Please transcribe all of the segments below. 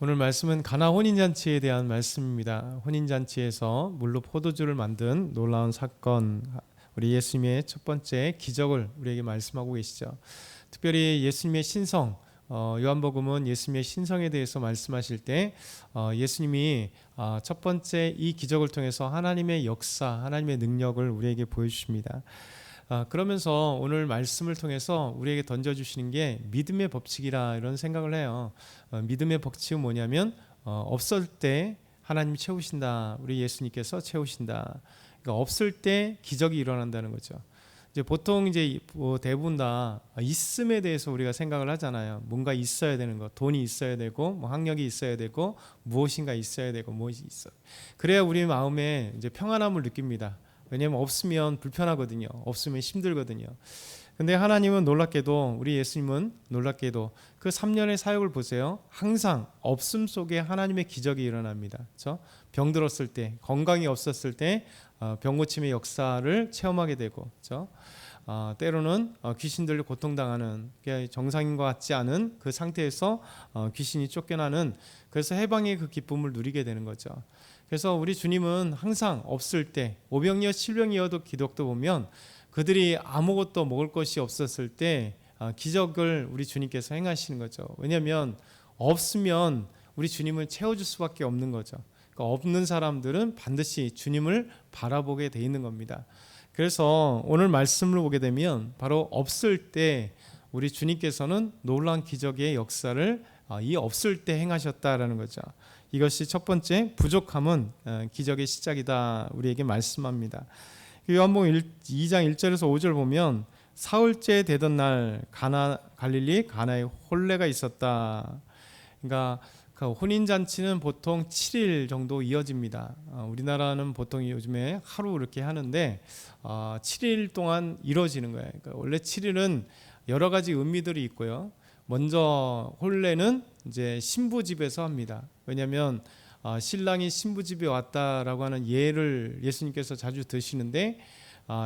오늘 말씀은 가나 혼인잔치에 대한 말씀입니다. 혼인잔치에서 물로 포도주를 만든 놀라운 사건, 우리 예수님의 첫 번째 기적을 우리에게 말씀하고 계시죠. 특별히 예수님의 신성, 요한복음은 예수님의 신성에 대해서 말씀하실 때 예수님이 첫 번째 이 기적을 통해서 하나님의 역사, 하나님의 능력을 우리에게 보여주십니다. 그러면서 오늘 말씀을 통해서 우리에게 던져주시는 게 믿음의 법칙이라 이런 생각을 해요. 믿음의 법칙은 뭐냐면 없을 때 하나님 채우신다. 우리 예수님께서 채우신다. 그러니까 없을 때 기적이 일어난다는 거죠. 이제 보통 이제 대부분 다 있음에 대해서 우리가 생각을 하잖아요. 뭔가 있어야 되는 것, 돈이 있어야 되고, 뭐 학력이 있어야 되고, 무엇인가 있어야 되고, 무엇이 있어. 그래야 우리 마음에 이제 평안함을 느낍니다. 왜냐하면 없으면 불편하거든요. 없으면 힘들거든요. 근데 하나님은 놀랍게도, 우리 예수님은 놀랍게도 그 3년의 사역을 보세요. 항상 없음 속에 하나님의 기적이 일어납니다. 그렇죠? 병들었을 때, 건강이 없었을 때 병 고침의 역사를 체험하게 되고, 그렇죠? 때로는 귀신들로 고통당하는, 정상인과 같지 않은 그 상태에서 귀신이 쫓겨나는, 그래서 해방의 그 기쁨을 누리게 되는 거죠. 그래서 우리 주님은 항상 없을 때, 오병이어 칠병이어도 기독도 보면 그들이 아무것도 먹을 것이 없었을 때 기적을 우리 주님께서 행하시는 거죠. 왜냐하면 없으면 우리 주님을 채워줄 수밖에 없는 거죠. 그러니까 없는 사람들은 반드시 주님을 바라보게 돼 있는 겁니다. 그래서 오늘 말씀을 보게 되면 바로 없을 때 우리 주님께서는 놀라운 기적의 역사를 이 없을 때 행하셨다라는 거죠. 이것이 첫 번째, 부족함은 기적의 시작이다 우리에게 말씀합니다. 요한복음 2장 1절에서 5절 보면 사흘째 되던 날 갈릴리 가나에 혼례가 있었다. 그러니까 그 혼인잔치는 보통 7일 정도 이어집니다. 우리나라는 보통 요즘에 하루 이렇게 하는데 7일 동안 이루어지는 거예요. 그러니까 원래 7일은 여러 가지 의미들이 있고요. 먼저 혼례는 이제 신부 집에서 합니다. 왜냐하면 신랑이 신부 집에 왔다라고 하는 예를 예수님께서 자주 드시는데,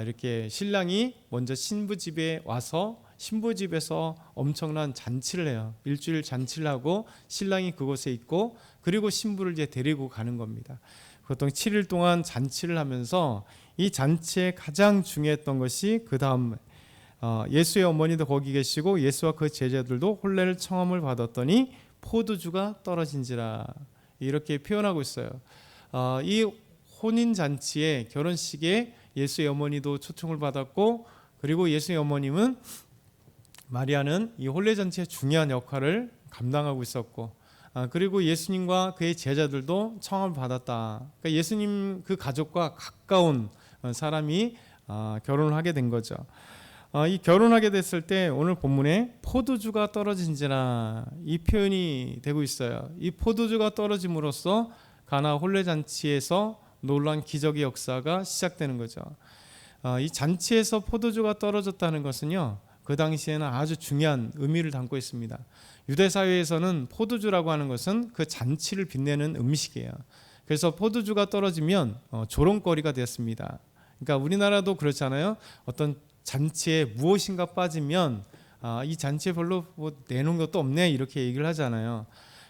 이렇게 신랑이 먼저 신부 집에 와서 신부 집에서 엄청난 잔치를 해요. 일주일 잔치를 하고 신랑이 그곳에 있고, 그리고 신부를 이제 데리고 가는 겁니다. 보통 7일 동안 잔치를 하면서 이 잔치에 가장 중요했던 것이 그 다음, 예수의 어머니도 거기 계시고 예수와 그 제자들도 혼례를 청함을 받았더니 포도주가 떨어진지라, 이렇게 표현하고 있어요. 이 혼인잔치에, 결혼식에 예수의 어머니도 초청을 받았고, 그리고 예수의 어머님은, 마리아는 이 혼례잔치의 중요한 역할을 감당하고 있었고, 그리고 예수님과 그의 제자들도 청함을 받았다. 그러니까 예수님 그 가족과 가까운 사람이 결혼을 하게 된 거죠. 이 결혼하게 됐을 때 오늘 본문에 포도주가 떨어진지라, 이 표현이 되고 있어요. 이 포도주가 떨어짐으로써 가나 혼례잔치에서 놀라운 기적의 역사가 시작되는 거죠. 이 잔치에서 포도주가 떨어졌다는 것은요, 그 당시에는 아주 중요한 의미를 담고 있습니다. 유대 사회에서는 포도주라고 하는 것은 그 잔치를 빛내는 음식이에요. 그래서 포도주가 떨어지면 조롱거리가 되었습니다. 그러니까 우리나라도 그렇잖아요. 어떤 잔치에 무엇인가 빠지면 이 잔치에 별로 뭐 내놓은 것도 없네, 이렇게 얘기를 하잖아요.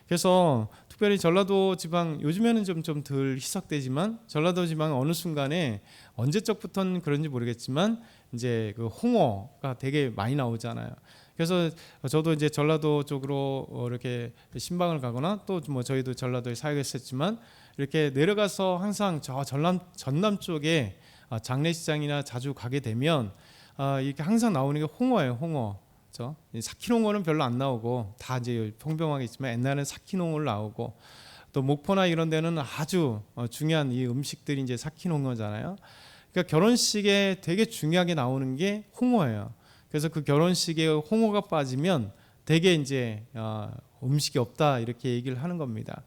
그래서 특별히 전라도 지방, 요즘에는 좀 덜 희석되지만 전라도 지방 어느 순간에 언제적부터는 그런지 모르겠지만 이제 그 홍어가 되게 많이 나오잖아요. 그래서 저도 이제 전라도 쪽으로 이렇게 신방을 가거나 또 뭐 저희도 전라도에 사역했었지만 이렇게 내려가서 항상 저 전남 쪽에 장례식장이나 자주 가게 되면 이렇게 항상 나오는 게 홍어예요. 홍어. 그렇죠? 삭힌 홍어는 별로 안 나오고 다 이제 평범하게 있지만, 옛날에는 삭힌 홍어를 나오고, 또 목포나 이런 데는 아주 중요한 이 음식들이 이제 삭힌 홍어잖아요. 그러니까 결혼식에 되게 중요하게 나오는 게 홍어예요. 그래서 그 결혼식에 홍어가 빠지면 되게 이제 음식이 없다, 이렇게 얘기를 하는 겁니다.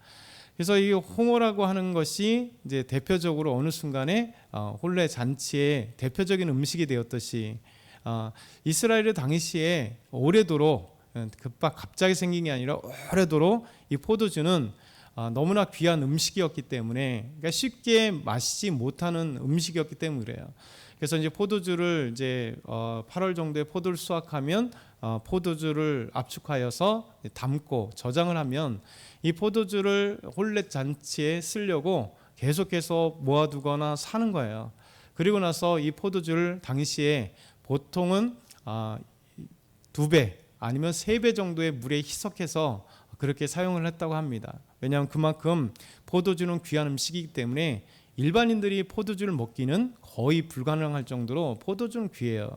그래서 이 홍어라고 하는 것이 이제 대표적으로 어느 순간에 혼례 잔치의 대표적인 음식이 되었듯이, 이스라엘의 당시에 오래도록, 갑자기 생긴 게 아니라 오래도록 이 포도주는 너무나 귀한 음식이었기 때문에, 그러니까 쉽게 마시지 못하는 음식이었기 때문에 그래요. 그래서 이제 포도주를 이제 8월 정도에 포도를 수확하면 포도주를 압축하여서 담고 저장을 하면 이 포도주를 혼례 잔치에 쓰려고 계속해서 모아두거나 사는 거예요. 그리고 나서 이 포도주를 당시에 보통은 2배 아니면 3배 정도의 물에 희석해서 그렇게 사용을 했다고 합니다. 왜냐하면 그만큼 포도주는 귀한 음식이기 때문에 일반인들이 포도주를 먹기는 거의 불가능할 정도로 포도주는 귀해요.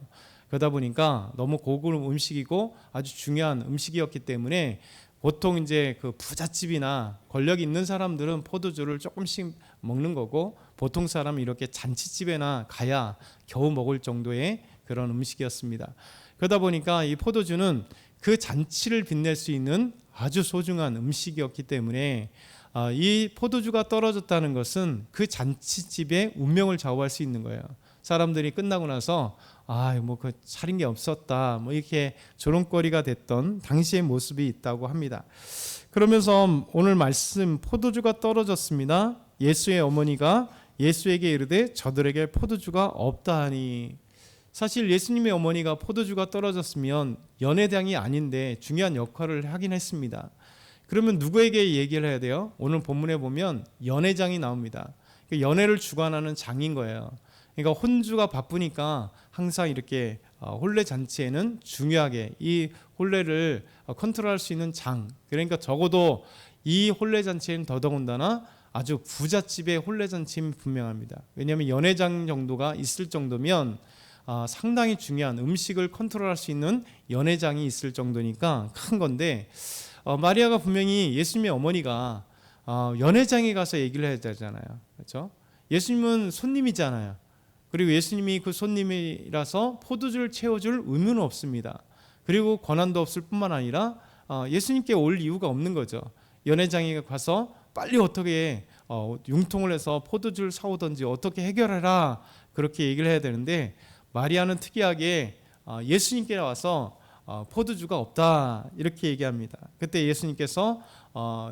그러다 보니까 너무 고급 음식이고 아주 중요한 음식이었기 때문에 보통 이제 그 부잣집이나 권력이 있는 사람들은 포도주를 조금씩 먹는 거고, 보통 사람은 이렇게 잔치집에나 가야 겨우 먹을 정도의 그런 음식이었습니다. 그러다 보니까 이 포도주는 그 잔치를 빛낼 수 있는 아주 소중한 음식이었기 때문에 이 포도주가 떨어졌다는 것은 그 잔치집의 운명을 좌우할 수 있는 거예요. 사람들이 끝나고 나서 그 차린 게 없었다, 이렇게 조롱거리가 됐던 당시의 모습이 있다고 합니다. 그러면서 오늘 말씀, 포도주가 떨어졌습니다. 예수의 어머니가 예수에게 이르되 저들에게 포도주가 없다 하니. 사실 예수님의 어머니가 포도주가 떨어졌으면 연회장이 아닌데 중요한 역할을 하긴 했습니다. 그러면 누구에게 얘기를 해야 돼요? 오늘 본문에 보면 연회장이 나옵니다. 연회를 주관하는 장인 거예요. 그러니까 혼주가 바쁘니까 항상 이렇게 혼례 잔치에는 중요하게 이 혼례를 컨트롤할 수 있는 장, 그러니까 적어도 이 혼례 잔치에는 더더군다나 아주 부잣집의 혼례 잔치는 분명합니다. 왜냐하면 연회장 정도가 있을 정도면 상당히 중요한 음식을 컨트롤할 수 있는 연회장이 있을 정도니까 큰 건데, 마리아가 분명히 예수님의 어머니가 연회장에 가서 얘기를 해야 되잖아요. 그렇죠? 예수님은 손님이잖아요. 그리고 예수님이 그 손님이라서 포도주를 채워줄 의무는 없습니다. 그리고 권한도 없을 뿐만 아니라 예수님께 올 이유가 없는 거죠. 연회장에 가서 빨리 어떻게 융통을 해서 포도주를 사오든지 어떻게 해결해라, 그렇게 얘기를 해야 되는데, 마리아는 특이하게 예수님께 와서 포도주가 없다 이렇게 얘기합니다. 그때 예수님께서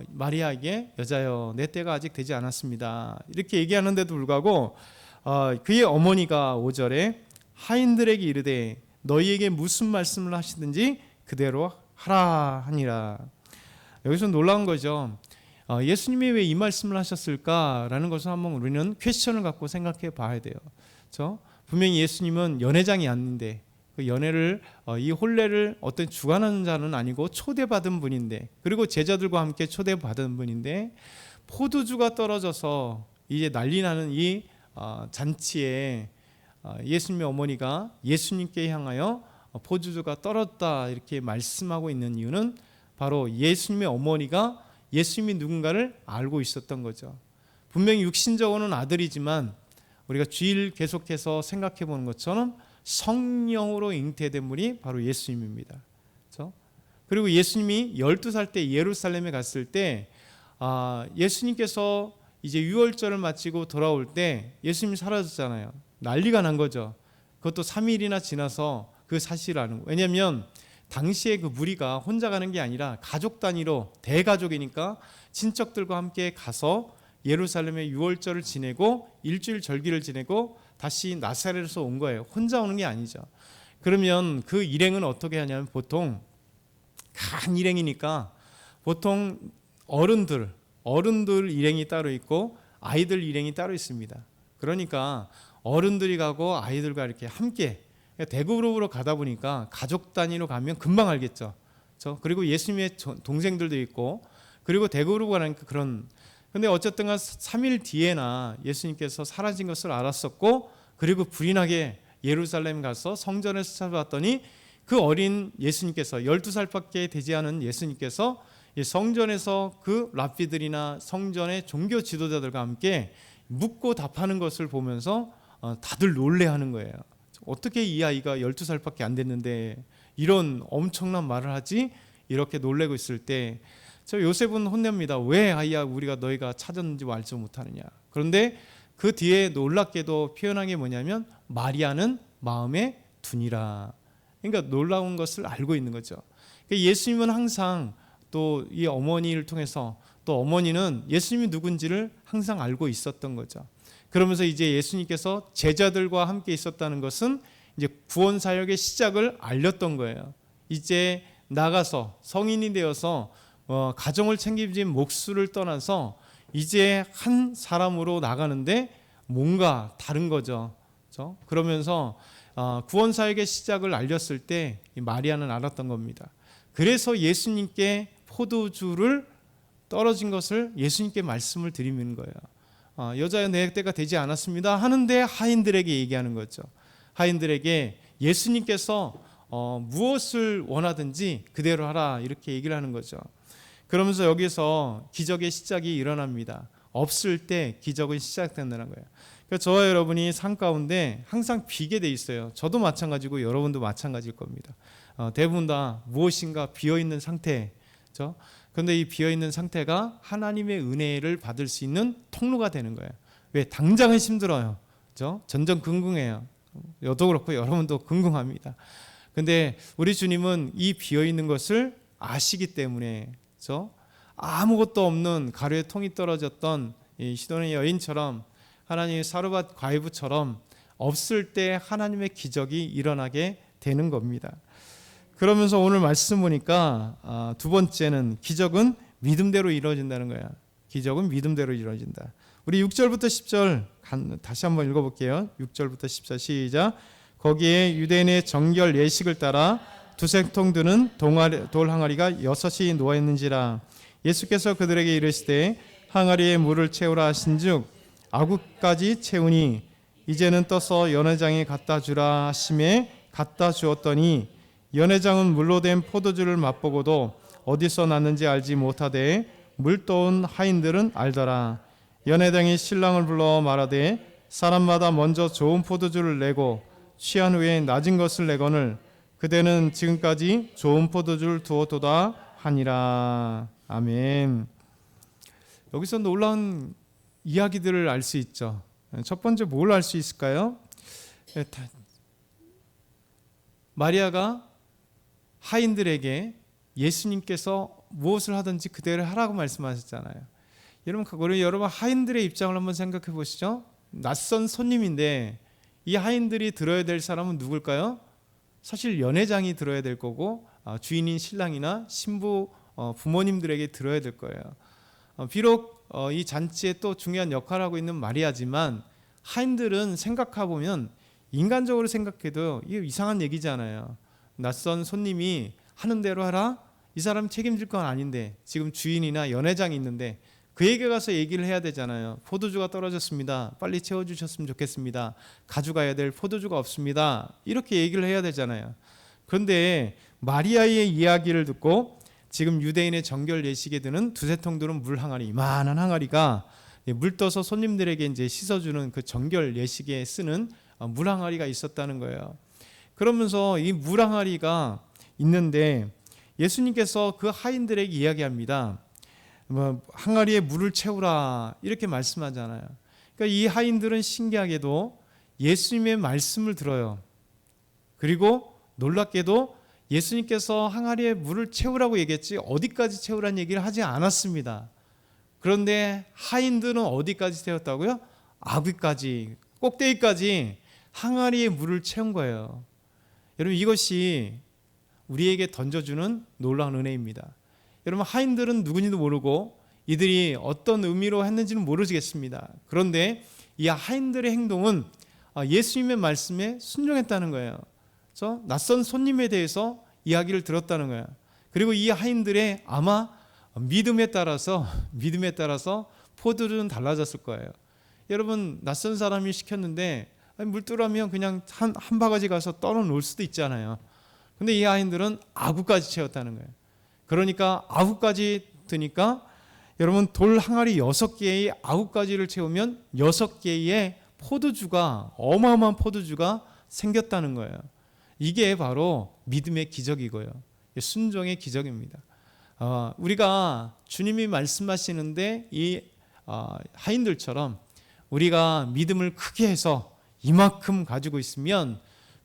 마리아에게 여자여 내 때가 아직 되지 않았습니다 이렇게 얘기하는데도 불구하고 그의 어머니가 5절에 하인들에게 이르되 너희에게 무슨 말씀을 하시든지 그대로 하라 하니라. 여기서 놀라운 거죠. 예수님이 왜 이 말씀을 하셨을까라는 것을 한번 우리는 퀘스천을 갖고 생각해 봐야 돼요. 그렇죠? 분명히 예수님은 연회장이 아닌데 그 연회를 이 혼례를 어떤 주관하는 자는 아니고 초대받은 분인데, 그리고 제자들과 함께 초대받은 분인데, 포도주가 떨어져서 이제 난리 나는 이 잔치에 예수님의 어머니가 예수님께 향하여 포도주가 떨어졌다 이렇게 말씀하고 있는 이유는 바로 예수님의 어머니가 예수님이 누군가를 알고 있었던 거죠. 분명히 육신적으로는 아들이지만 우리가 주일 계속해서 생각해 보는 것처럼 성령으로 잉태된 분이 바로 예수님입니다. 그렇죠? 그리고 예수님이 12살 때 예루살렘에 갔을 때 예수님께서 이제 유월절을 마치고 돌아올 때 예수님이 사라졌잖아요. 난리가 난 거죠. 그것도 3일이나 지나서 그 사실을 아는 거예요. 왜냐하면 당시에 그 무리가 혼자 가는 게 아니라 가족 단위로 대가족이니까 친척들과 함께 가서 예루살렘에 유월절을 지내고 일주일 절기를 지내고 다시 나사렛에서 온 거예요. 혼자 오는 게 아니죠. 그러면 그 일행은 어떻게 하냐면, 보통 간 일행이니까 보통 어른들 일행이 따로 있고 아이들 일행이 따로 있습니다. 그러니까 어른들이 가고 아이들과 이렇게 함께 대그룹으로 가다 보니까 가족 단위로 가면 금방 알겠죠. 그리고 예수님의 동생들도 있고, 그리고 대그룹으로 가니까 그런. 근데 어쨌든 3일 뒤에나 예수님께서 사라진 것을 알았었고, 그리고 불이 나게 예루살렘 가서 성전에서 찾아봤더니 그 어린 예수님께서 12살밖에 되지 않은 예수님께서 성전에서 그 랍비들이나 성전의 종교 지도자들과 함께 묻고 답하는 것을 보면서 다들 놀래하는 거예요. 어떻게 이 아이가 12살밖에 안 됐는데 이런 엄청난 말을 하지? 이렇게 놀래고 있을 때 요셉은 혼냅니다. 왜 아이야 우리가 너희가 찾았는지 알지 못하느냐. 그런데 그 뒤에 놀랍게도 표현한 게 뭐냐면 마리아는 마음에 두니라. 그러니까 놀라운 것을 알고 있는 거죠. 그러니까 예수님은 항상 또 이 어머니를 통해서, 또 어머니는 예수님이 누군지를 항상 알고 있었던 거죠. 그러면서 이제 예수님께서 제자들과 함께 있었다는 것은 이제 구원 사역의 시작을 알렸던 거예요. 이제 나가서 성인이 되어서 가정을 챙기지 몫을 떠나서 이제 한 사람으로 나가는데 뭔가 다른 거죠. 그렇죠? 그러면서 구원 사역의 시작을 알렸을 때 마리아는 알았던 겁니다. 그래서 예수님께 포도주를 떨어진 것을 예수님께 말씀을 드리는 거예요. 여자여 내 때가 되지 않았습니다 하는데 하인들에게 얘기하는 거죠. 하인들에게 예수님께서 무엇을 원하든지 그대로 하라 이렇게 얘기를 하는 거죠. 그러면서 여기서 기적의 시작이 일어납니다. 없을 때 기적은 시작된다는 거예요. 그러니까 저와 여러분이 삶 가운데 항상 비게 돼 있어요. 저도 마찬가지고 여러분도 마찬가지일 겁니다. 대부분 다 무엇인가 비어있는 상태죠. 그런데 이 비어있는 상태가 하나님의 은혜를 받을 수 있는 통로가 되는 거예요. 왜? 당장은 힘들어요. 그렇죠? 전전긍긍해요. 저도 그렇고 여러분도 긍긍합니다. 근데 우리 주님은 이 비어있는 것을 아시기 때문에, 그렇죠? 아무것도 없는 가루에 통이 떨어졌던 이 시돈의 여인처럼, 하나님의 사르밧 과부처럼 없을 때 하나님의 기적이 일어나게 되는 겁니다. 그러면서 오늘 말씀 보니까 두 번째는 기적은 믿음대로 이루어진다는 거야. 기적은 믿음대로 이루어진다. 우리 6절부터 10절 다시 한번 읽어볼게요. 6절부터 10절 시작. 거기에 유대인의 정결 예식을 따라 두세 통 드는 돌 항아리가 6이 놓아있는지라. 예수께서 그들에게 이르시되 항아리에 물을 채우라 하신즉 아구까지 채우니 이제는 떠서 연회장에 갖다 주라 하심에 갖다 주었더니 연회장은 물로 된 포도주를 맛보고도 어디서 났는지 알지 못하되 물 떠온 하인들은 알더라. 연회장이 신랑을 불러 말하되 사람마다 먼저 좋은 포도주를 내고 취한 후에 낮은 것을 내거늘 그대는 지금까지 좋은 포도주를 두었도다 하니라. 아멘. 여기서 놀라운 이야기들을 알 수 있죠. 첫 번째 뭘 알 수 있을까요? 마리아가 하인들에게 예수님께서 무엇을 하든지 그대로 하라고 말씀하셨잖아요. 여러분 하인들의 입장을 한번 생각해 보시죠. 낯선 손님인데 이 하인들이 들어야 될 사람은 누굴까요? 사실 연회장이 들어야 될 거고 주인인 신랑이나 신부 부모님들에게 들어야 될 거예요. 비록 이 잔치에 또 중요한 역할을 하고 있는 마리아지만 하인들은 생각해 보면 인간적으로 생각해도 이게 이상한 얘기잖아요. 낯선 손님이 하는 대로 하라? 이 사람 책임질 건 아닌데 지금 주인이나 연회장이 있는데 그에게 가서 얘기를 해야 되잖아요. 포도주가 떨어졌습니다. 빨리 채워주셨으면 좋겠습니다. 가져가야 될 포도주가 없습니다. 이렇게 얘기를 해야 되잖아요. 그런데 마리아의 이야기를 듣고 지금 유대인의 정결 예식에 드는 두세 통 드는 물 항아리, 이만한 항아리가 물 떠서 손님들에게 이제 씻어주는 그 정결 예식에 쓰는 물 항아리가 있었다는 거예요. 그러면서 이 물 항아리가 있는데 예수님께서 그 하인들에게 이야기합니다. 항아리에 물을 채우라 이렇게 말씀하잖아요. 그러니까 이 하인들은 신기하게도 예수님의 말씀을 들어요. 그리고 놀랍게도 예수님께서 항아리에 물을 채우라고 얘기했지 어디까지 채우라는 얘기를 하지 않았습니다. 그런데 하인들은 어디까지 채웠다고요? 아귀까지, 꼭대기까지 항아리에 물을 채운 거예요. 여러분 이것이 우리에게 던져주는 놀라운 은혜입니다. 여러분 하인들은 누군지도 모르고 이들이 어떤 의미로 했는지는 모르겠습니다. 그런데 이 하인들의 행동은 예수님의 말씀에 순종했다는 거예요. 그래서 낯선 손님에 대해서 이야기를 들었다는 거예요. 그리고 이 하인들의 아마 믿음에 따라서 포도주는 달라졌을 거예요. 여러분 낯선 사람이 시켰는데 물두라면 그냥 한 바가지 가서 떨어 놓을 수도 있잖아요. 근데 이 하인들은 아구까지 채웠다는 거예요. 그러니까 아구까지 드니까 여러분 돌 항아리 6개의 아구까지를 채우면 6개의 포도주가 어마어마한 포도주가 생겼다는 거예요. 이게 바로 믿음의 기적이고요. 순종의 기적입니다. 우리가 주님이 말씀하시는데 이 하인들처럼 우리가 믿음을 크게 해서 이만큼 가지고 있으면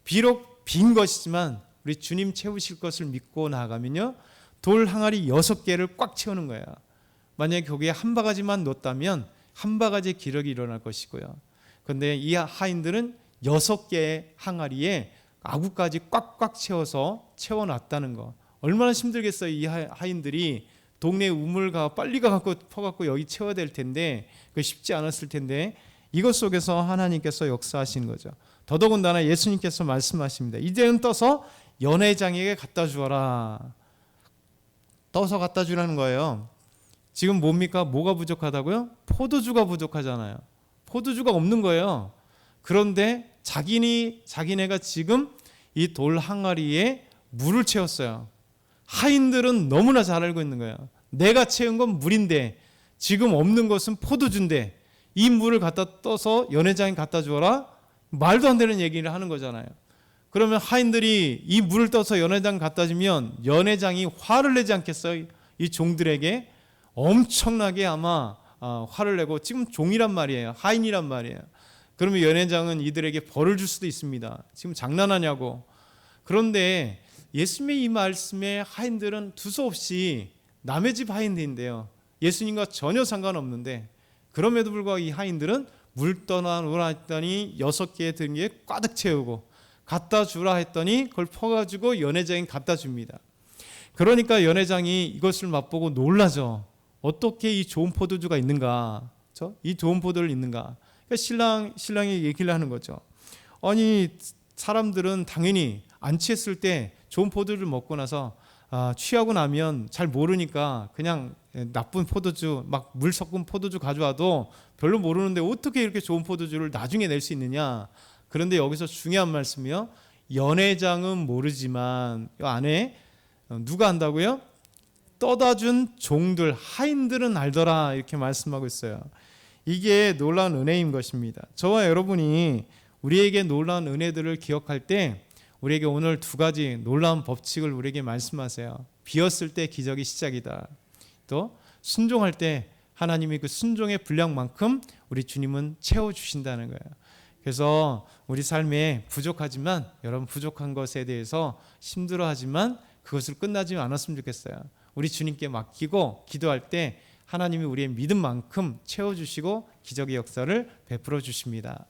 비록 빈 것이지만 우리 주님 채우실 것을 믿고 나아가면요 돌 항아리 6개를 꽉 채우는 거예요. 만약에 거기에 한 바가지만 넣었다면 한 바가지의 기력이 일어날 것이고요. 그런데 이 하인들은 6개의 항아리에 아구까지 꽉꽉 채워놨다는 거. 얼마나 힘들겠어요. 이 하인들이 동네 우물가 빨리 가갖고 퍼갖고 여기 채워야 될 텐데 그 쉽지 않았을 텐데 이것 속에서 하나님께서 역사하신 거죠. 더더군다나 예수님께서 말씀하십니다. 이제는 떠서 연회장에게 갖다 주어라. 떠서 갖다 주라는 거예요. 지금 뭡니까? 뭐가 부족하다고요? 포도주가 부족하잖아요. 포도주가 없는 거예요. 그런데 자기네가 지금 이 돌 항아리에 물을 채웠어요. 하인들은 너무나 잘 알고 있는 거예요. 내가 채운 건 물인데 지금 없는 것은 포도주인데 이 물을 갖다 떠서 연회장에 갖다 주어라? 말도 안 되는 얘기를 하는 거잖아요. 그러면 하인들이 이 물을 떠서 연회장에 갖다 주면 연회장이 화를 내지 않겠어요? 이 종들에게 엄청나게 아마 화를 내고, 지금 종이란 말이에요. 하인이란 말이에요. 그러면 연회장은 이들에게 벌을 줄 수도 있습니다. 지금 장난하냐고. 그런데 예수님의 이 말씀에 하인들은 두서없이 남의 집 하인들인데요. 예수님과 전혀 상관없는데 그럼에도 불구하고 이 하인들은 물 떠나노라 했더니 6개 든 게 꽉 채우고 갖다 주라 했더니 그걸 퍼가지고 연회장에 갖다 줍니다. 그러니까 연회장이 이것을 맛보고 놀라죠. 어떻게 이 좋은 포도주가 있는가? 이 좋은 포도를 있는가? 그러니까 신랑이 얘기를 하는 거죠. 아니 사람들은 당연히 안 취했을 때 좋은 포도주를 먹고 나서 취하고 나면 잘 모르니까 그냥 나쁜 포도주, 막 물 섞은 포도주 가져와도 별로 모르는데 어떻게 이렇게 좋은 포도주를 나중에 낼 수 있느냐. 그런데 여기서 중요한 말씀이요. 연회장은 모르지만 이 안에 누가 안다고요? 떠다 준 종들, 하인들은 알더라, 이렇게 말씀하고 있어요. 이게 놀라운 은혜인 것입니다. 저와 여러분이 우리에게 놀라운 은혜들을 기억할 때 우리에게 오늘 2가지 놀라운 법칙을 우리에게 말씀하세요. 비었을 때 기적이 시작이다. 또 순종할 때 하나님이 그 순종의 분량만큼 우리 주님은 채워주신다는 거예요. 그래서 우리 삶에 부족하지만, 여러분 부족한 것에 대해서 힘들어하지만 그것을 끝나지 않았으면 좋겠어요. 우리 주님께 맡기고 기도할 때 하나님이 우리의 믿음만큼 채워주시고 기적의 역사를 베풀어 주십니다.